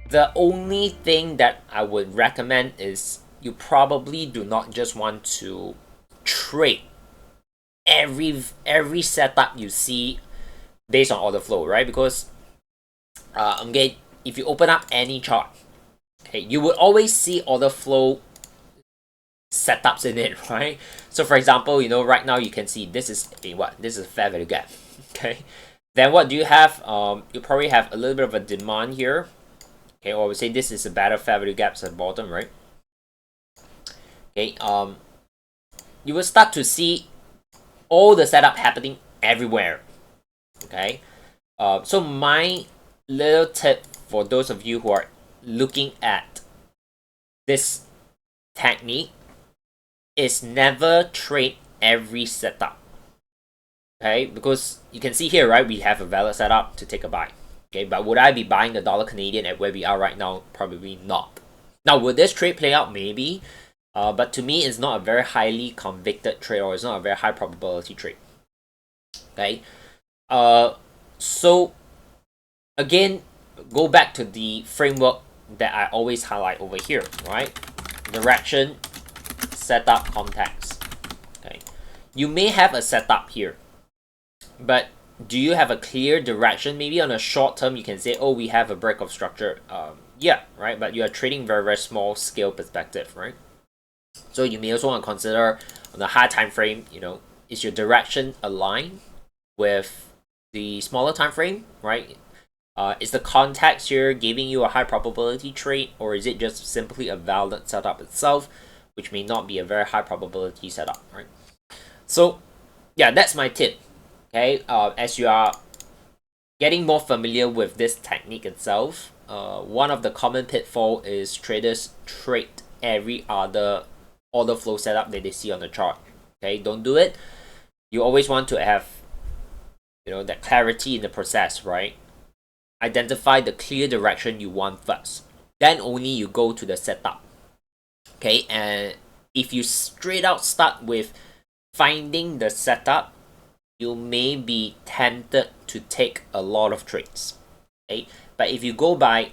The only thing that I would recommend is you probably do not just want to trade every setup you see based on order flow, right? Because again, if you open up any chart, okay, you would always see order flow setups in it, right? So for example, right now you can see this is a what? This is a fair value gap. Okay. Then what do you have? You probably have a little bit of a demand here. Okay, or we say this is a better fair value gaps at the bottom, right? Okay, you will start to see all the setup happening everywhere. Okay. So my little tip for those of you who are looking at this technique is never trade every setup. Okay, because you can see here, right, we have a valid setup to take a buy. Okay, but would I be buying the dollar Canadian at where we are right now? Probably not. Now, would this trade play out? Maybe. But to me, it's not a very highly convicted trade, or it's not a very high probability trade. Okay. So again, go back to the framework that I always highlight over here, right? Direction, setup, context. Okay. You may have a setup here, but do you have a clear direction? Maybe on a short term, you can say, oh, we have a break of structure. Yeah, right? But you are trading very, very small scale perspective, right? So you may also want to consider on the high time frame, is your direction aligned with the smaller time frame, right? Is the context here giving you a high probability trade, or is it just simply a valid setup itself, which may not be a very high probability setup, right? So yeah, that's my tip. Okay, as you are getting more familiar with this technique itself, one of the common pitfall is traders trade every other order flow setup that they see on the chart. Okay, don't do it. You always want to have that clarity in the process, right? Identify the clear direction you want first. Then only you go to the setup. Okay, and if you straight out start with finding the setup, you may be tempted to take a lot of trades. Okay, but if you go by,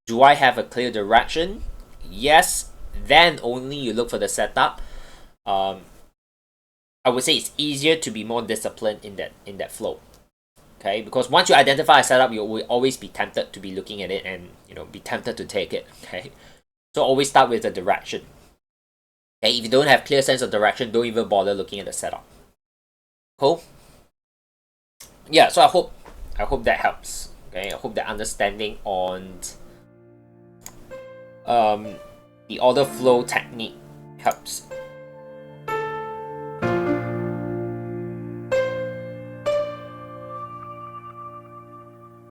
do I have a clear direction? Yes, then only you look for the setup. I would say it's easier to be more disciplined in that flow. Okay, because once you identify a setup, you will always be tempted to be looking at it and be tempted to take it. Okay, so always start with the direction. Okay, if you don't have clear sense of direction, don't even bother looking at the setup. Cool. Yeah, so I hope that helps. Okay, I hope that understanding on the order flow technique helps.